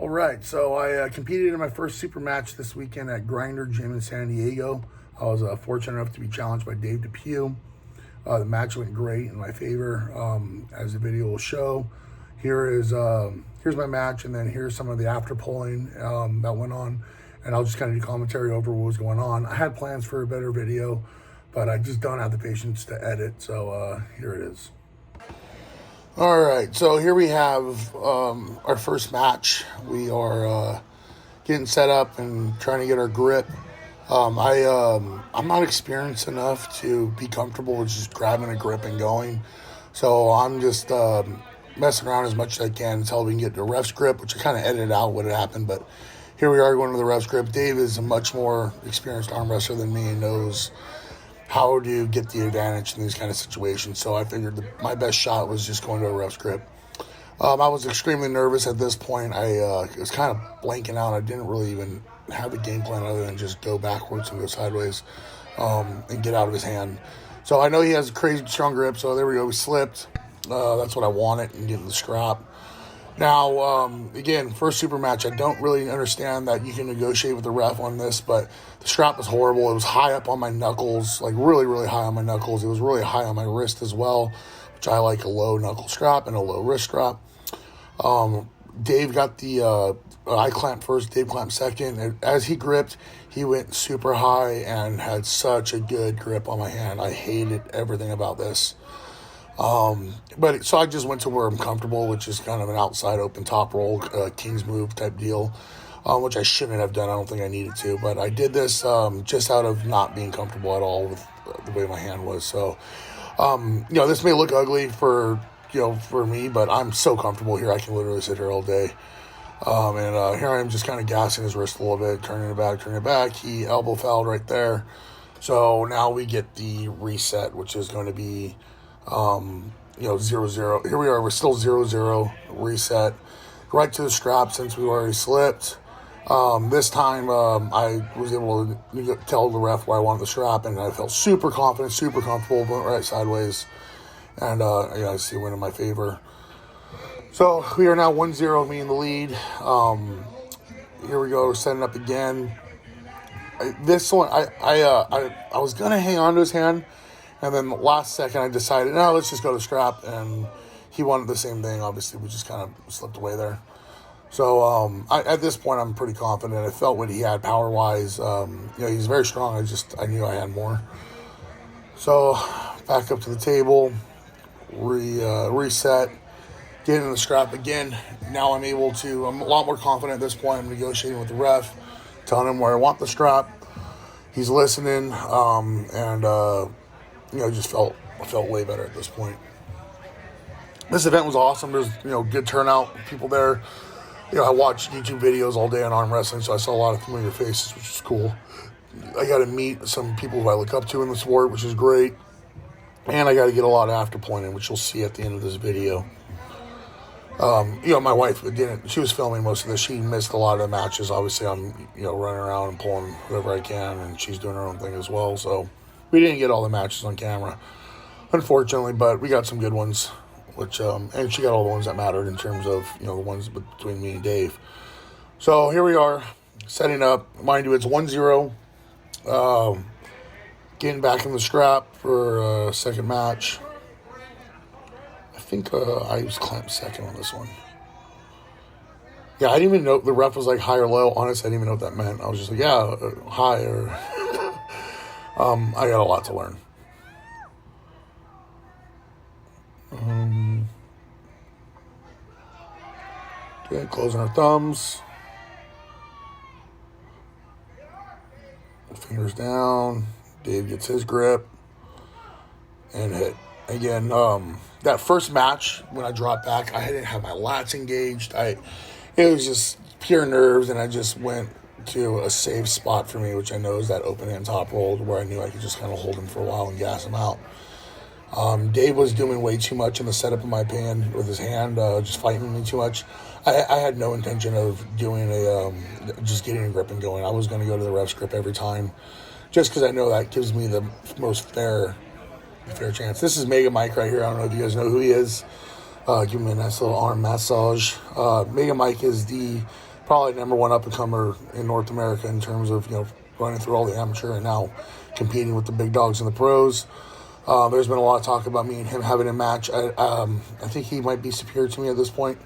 All right, so I competed in my first super match this weekend at Grinder Gym in San Diego. I was fortunate enough to be challenged by Dave Depew. The match went great in my favor, as the video will show. Here's my match, and then here's some of the after polling that went on, and I'll just kind of do commentary over what was going on. I had plans for a better video, but I just don't have the patience to edit, so here it is. All right, so here we have our first match. We are getting set up and trying to get our grip. I'm not experienced enough to be comfortable with just grabbing a grip and going. So I'm just messing around as much as I can until we can get to the ref's grip, which I kind of edited out what had happened. But here we are going to the ref's grip. Dave is a much more experienced arm wrestler than me and knows how to get the advantage in these kind of situations. So I figured my best shot was just going to a ref's grip. I was extremely nervous at this point. I was kind of blanking out. I didn't really even have a game plan other than just go backwards and go sideways and get out of his hand. So I know he has a crazy strong grip, so there we go. We slipped. That's what I wanted, and getting the scrap. Now, again, first super match, I don't really understand that you can negotiate with the ref on this, but the strap was horrible. It was high up on my knuckles, like really, really high on my knuckles. It was really high on my wrist as well, which I like a low knuckle strap and a low wrist strap. Dave got the I clamped first, Dave clamped second. And as he gripped, he went super high and had such a good grip on my hand. I hated everything about this. So I just went to where I'm comfortable, which is kind of an outside open top roll, King's move type deal, which I shouldn't have done. I don't think I needed to, but I did this just out of not being comfortable at all with the way my hand was. So, this may look ugly for me, but I'm so comfortable here. I can literally sit here all day. And here I am just kind of gassing his wrist a little bit, turning it back. He elbow fouled right there. So now we get the reset, which is going to be 0-0. Here we are. We're still 0-0. Reset right to the strap since we already slipped. This time I was able to tell the ref where I wanted the strap, and I felt super confident, super comfortable. Went right sideways, and I see a win in my favor. So we are now 1-0, me in the lead. Here we go, setting up again. This one, I was gonna hang on to his hand. And then the last second, I decided, no, let's just go to strap. And he wanted the same thing. Obviously, we just kind of slipped away there. So at this point, I'm pretty confident. I felt what he had power-wise. He's very strong. I knew I had more. So back up to the table, reset, get in the strap again. Now I'm a lot more confident at this point. I'm negotiating with the ref, telling him where I want the strap. He's listening, just felt way better at this point. This event was awesome. There's, good turnout, people there. I watched YouTube videos all day on arm wrestling, so I saw a lot of familiar faces, which is cool. I got to meet some people who I look up to in the sport, which is great. And I got to get a lot of after pointing, which you'll see at the end of this video. My wife she was filming most of this. She missed a lot of the matches. Obviously, I'm, running around and pulling whoever I can, and she's doing her own thing as well, so we didn't get all the matches on camera, unfortunately, but we got some good ones, which, and she got all the ones that mattered in terms of, the ones between me and Dave. So here we are, setting up. Mind you, it's 1-0. Getting back in the strap for a second match. I think I was clamped second on this one. Yeah, I didn't even know the ref was like high or low. Honestly, I didn't even know what that meant. I was just like, high or... I got a lot to learn. Okay, closing our thumbs. Fingers down. Dave gets his grip. And hit. Again, that first match, when I dropped back, I didn't have my lats engaged. It was just pure nerves, and I just went to a safe spot for me, which I know is that open hand top roll, where I knew I could just kind of hold him for a while and gas him out. Dave was doing way too much in the setup, in my opinion, with his hand, just fighting me too much. I had no intention of doing just getting a grip and going. I was going to go to the ref's grip every time, just because I know that gives me the most fair chance. This is Mega Mike right here. I don't know if you guys know who he is. Give me a nice little arm massage. Mega Mike is the probably number one up-and-comer in North America in terms of, running through all the amateur and now competing with the big dogs in the pros. There's been a lot of talk about me and him having a match. I think he might be superior to me at this point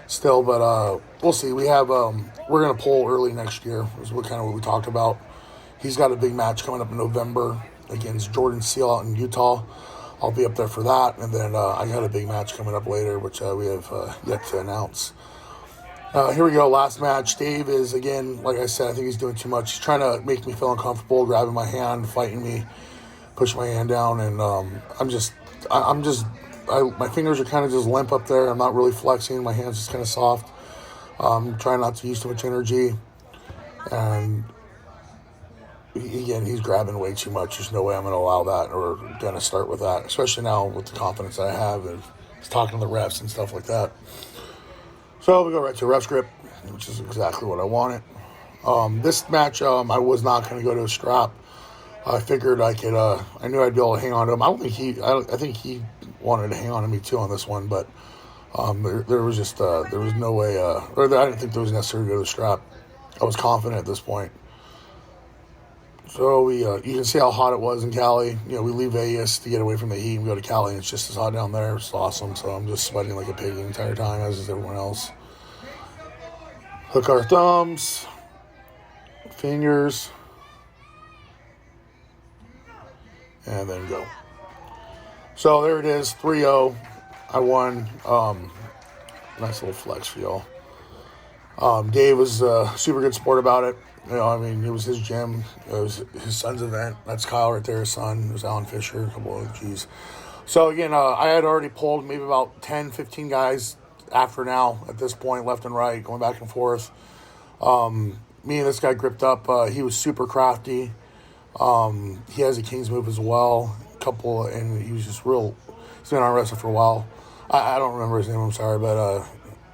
still, but we'll see. We're going to pull early next year is what we talked about. He's got a big match coming up in November against Jordan Seal out in Utah. I'll be up there for that, and then I got a big match coming up later, which we have yet to announce. Here we go, last match. Dave is, again, like I said, I think he's doing too much. He's trying to make me feel uncomfortable, grabbing my hand, fighting me, pushing my hand down, and my fingers are kind of just limp up there. I'm not really flexing. My hand's just kind of soft. I'm trying not to use too much energy, and again, he's grabbing way too much. There's no way I'm going to allow that or going to start with that, especially now with the confidence that I have and he's talking to the refs and stuff like that. So we go right to ref script, which is exactly what I wanted. This match, I was not going to go to a strap. I figured I could. I knew I'd be able to hang on to him. I think he wanted to hang on to me too on this one, but there was no way. Or I didn't think there was necessary to go to the strap. I was confident at this point. So you can see how hot it was in Cali. We leave Vegas to get away from the heat and go to Cali, and it's just as hot down there. It's awesome. So I'm just sweating like a pig the entire time, as is everyone else. Hook our thumbs, fingers, and then go. So there it is, 3-0. I won. Nice little flex for y'all. Dave was a super good sport about it. It was his gym. It was his son's event. That's Kyle right there, his son. There's Alan Fisher, a couple of G's. So, again, I had already pulled maybe about 10, 15 guys after now at this point, left and right, going back and forth. Me and this guy gripped up. He was super crafty. He has a King's move as well. And he was just real. He's been on wrestling for a while. I don't remember his name, I'm sorry, but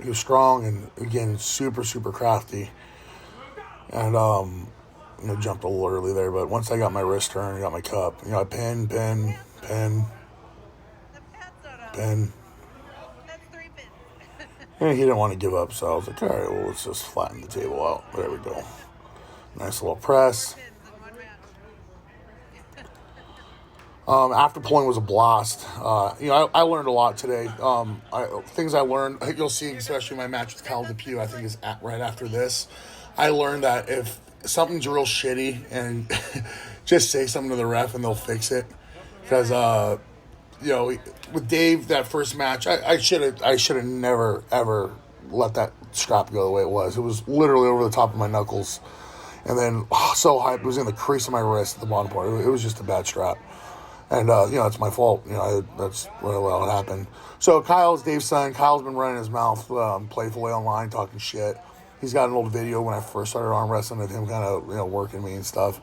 he was strong and, again, super, super crafty. And, jumped a little early there, but once I got my wrist turned, I got my cup, I pin. And he didn't want to give up, so I was like, all right, well, let's just flatten the table out. There we go. Nice little press. After pulling was a blast. I learned a lot today. Things I learned, you'll see, especially my match with Kyle Depew, I think is right after this. I learned that if something's real shitty, and just say something to the ref and they'll fix it. Because, with Dave, that first match, I should have never, ever let that strap go the way it was. It was literally over the top of my knuckles. And then, so hyped, it was in the crease of my wrist at the bottom part. It was just a bad strap. And, it's my fault. That's what allowed it happened. So, Kyle's Dave's son. Kyle's been running his mouth playfully online, talking shit. He's got an old video when I first started arm wrestling of him kind of, working me and stuff.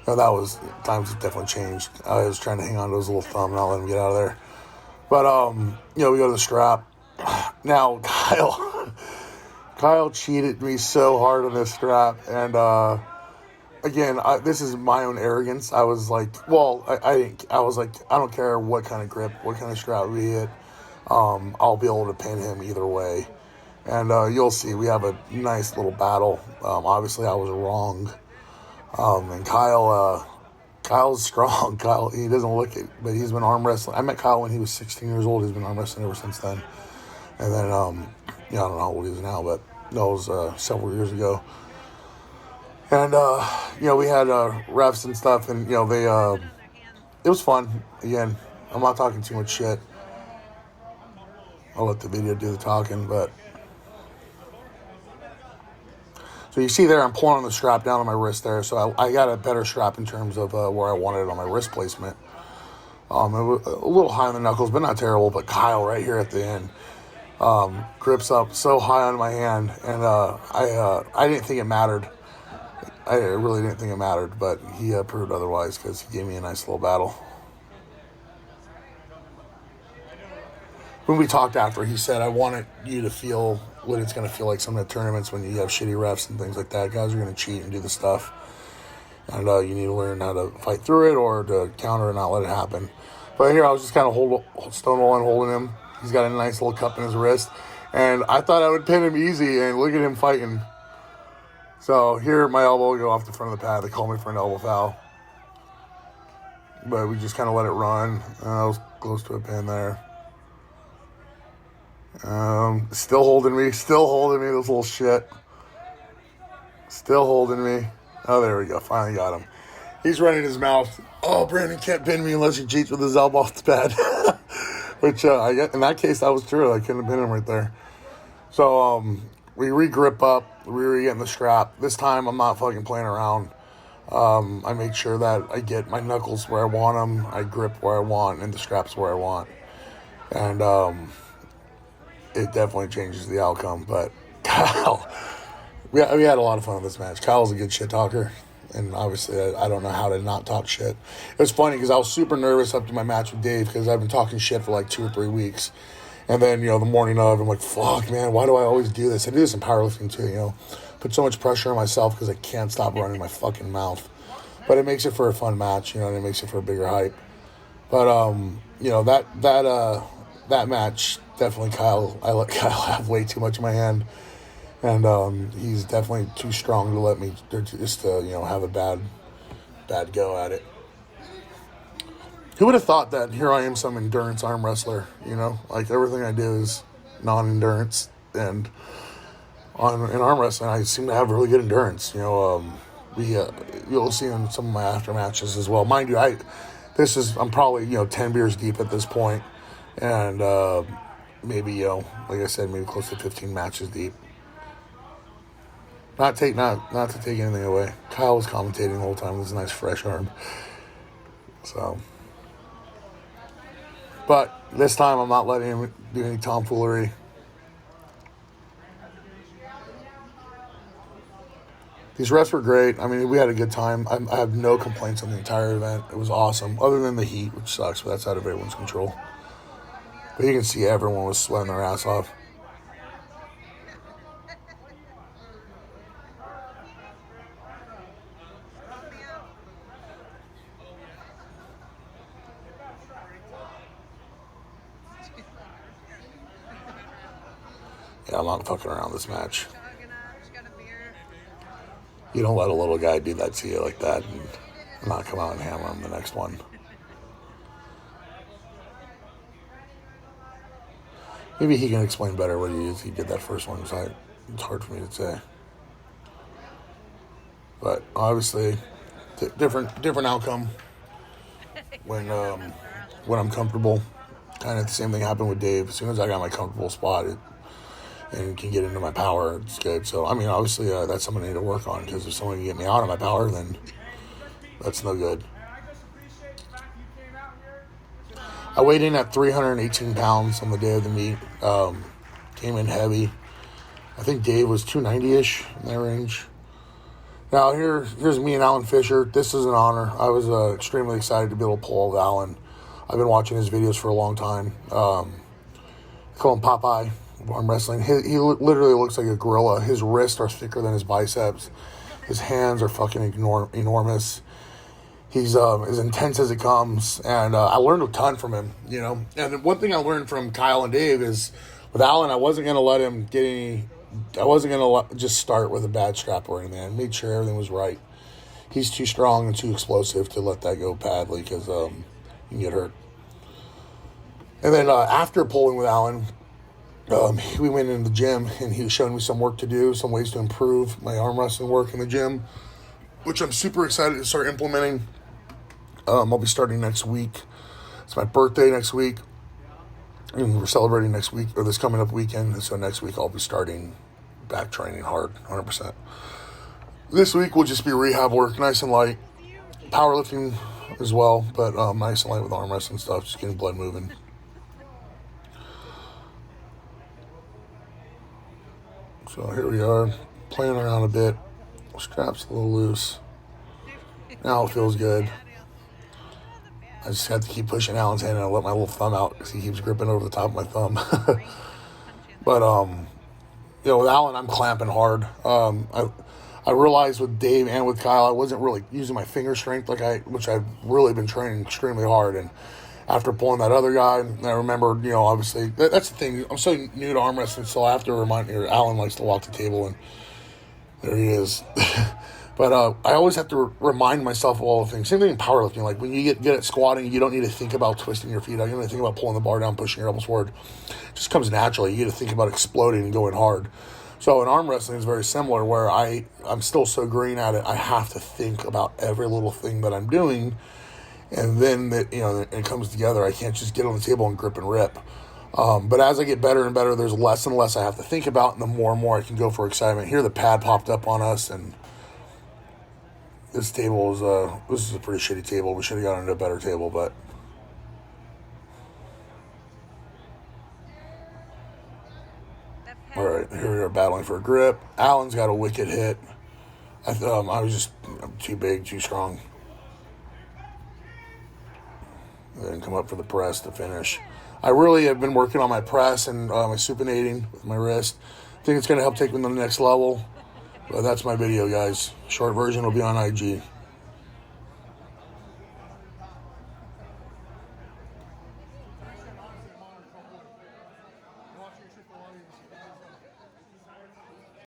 Times have definitely changed. I was trying to hang on to his little thumb and not let him get out of there. But, we go to the strap. Now, Kyle cheated me so hard on this strap. And, again, this is my own arrogance. I was like, I was like, I don't care what kind of grip, what kind of strap we hit. I'll be able to pin him either way. And you'll see, we have a nice little battle. Obviously, I was wrong. And Kyle's strong. Kyle, he doesn't look it, but he's been arm wrestling. I met Kyle when he was 16 years old. He's been arm wrestling ever since then. And then, I don't know how old he is now, but that was several years ago. And, we had refs and stuff, and, it was fun. Again, I'm not talking too much shit. I'll let the video do the talking, but... So you see there, I'm pulling on the strap down on my wrist there. So I got a better strap in terms of where I wanted it on my wrist placement. It was a little high on the knuckles, but not terrible. But Kyle right here at the end grips up so high on my hand. And I didn't think it mattered. I really didn't think it mattered. But he proved otherwise because he gave me a nice little battle. When we talked after, he said, I wanted you to feel what it's going to feel like some of the tournaments when you have shitty refs and things like that. Guys are going to cheat and do the stuff. And you need to learn how to fight through it or to counter and not let it happen. But here I was just kind of stonewalling, holding him. He's got a nice little cup in his wrist. And I thought I would pin him easy, and look at him fighting. So here, my elbow will go off the front of the pad. They call me for an elbow foul. But we just kind of let it run. I was close to a pin there. Still holding me, this little shit. Still holding me. Oh, there we go. Finally got him. He's running his mouth. Oh, Brandon can't pin me unless he cheats with his elbow off the pad. Which, in that case, that was true. I couldn't have pinned him right there. So, we re-grip up. We re-get in the strap. This time, I'm not fucking playing around. I make sure that I get my knuckles where I want them. I grip where I want, and the straps where I want. And, it definitely changes the outcome. But Kyle, we had a lot of fun with this match. Kyle's a good shit talker. And obviously, I don't know how to not talk shit. It was funny because I was super nervous up to my match with Dave because I've been talking shit for like 2 or 3 weeks. And then, the morning of, I'm like, fuck, man, why do I always do this? I do this in powerlifting too, Put so much pressure on myself because I can't stop running my fucking mouth. But it makes it for a fun match, and it makes it for a bigger hype. But, that match, definitely Kyle, I let Kyle have way too much in my hand. And he's definitely too strong to let me just have a bad go at it. Who would have thought that here I am, some endurance arm wrestler, Like everything I do is non-endurance. And in arm wrestling, I seem to have really good endurance. You'll see in some of my after matches as well. Mind you, I'm probably, 10 beers deep at this point. And maybe, like I said, maybe close to 15 matches deep. Not to take anything away. Kyle was commentating the whole time with his nice fresh arm. So, but this time I'm not letting him do any tomfoolery. These refs were great. I mean, we had a good time. I have no complaints on the entire event. It was awesome, other than the heat, which sucks, but that's out of everyone's control. But you can see everyone was sweating their ass off. Yeah, I'm not fucking around this match. You don't let a little guy do that to you like that and not come out and hammer him the next one. Maybe he can explain better what he did that first one. It's hard for me to say. But obviously, different outcome when I'm comfortable. Kind of the same thing happened with Dave. As soon as I got my comfortable spot, and can get into my power, it's good. So, I mean, obviously, that's something I need to work on, because if someone can get me out of my power, then that's no good. I weighed in at 318 pounds on the day of the meet. Came in heavy. I think Dave was 290-ish in that range. Now, here's me and Alan Fisher. This is an honor. I was extremely excited to be able to pull with Alan. I've been watching his videos for a long time. Call him Popeye. Arm wrestling. He literally looks like a gorilla. His wrists are thicker than his biceps. His hands are fucking enormous. He's as intense as it comes, and I learned a ton from him, And one thing I learned from Kyle and Dave is, with Alan, I wasn't going to let him get any. I wasn't going to just start with a bad strap or anything. I made sure everything was right. He's too strong and too explosive to let that go badly, because you can get hurt. And then after pulling with Alan, we went in the gym, and he was showing me some work to do, some ways to improve my arm wrestling work in the gym, which I'm super excited to start implementing. I'll be starting next week. It's my birthday next week, and we're celebrating next week, or this coming up weekend. So next week I'll be starting back training hard, 100%. This week will just be rehab work, nice and light. Powerlifting as well, but nice and light with arm wrestling stuff, just getting blood moving. So here we are, playing around a bit. Strap's a little loose. Now it feels good. I just have to keep pushing Alan's hand, and I let my little thumb out because he keeps gripping over the top of my thumb. But, with Alan, I'm clamping hard. I realized with Dave and with Kyle, I wasn't really using my finger strength which I've really been training extremely hard. And after pulling that other guy, I remember, obviously, that's the thing. I'm so new to arm wrestling, so I have to remind you, Alan likes to walk the table, and There he is. But I always have to remind myself of all the things. Same thing in powerlifting. Like when you get good at squatting, you don't need to think about twisting your feet out. You don't need to think about pulling the bar down, pushing your elbows forward. It just comes naturally. You get to think about exploding and going hard. So in arm wrestling, it's very similar where I'm still so green at it, I have to think about every little thing that I'm doing. And then, it comes together. I can't just get on the table and grip and rip. But as I get better and better, there's less and less I have to think about, and the more and more I can go for excitement. Here, the pad popped up on us, and this table this is a pretty shitty table. We should have gotten into a better table, but all right, here we are battling for a grip. Allen's got a wicked hit. I'm too big, too strong. I didn't come up for the press to finish. I really have been working on my press and my supinating with my wrist. I think it's going to help take me to the next level. But that's my video, guys. Short version will be on IG.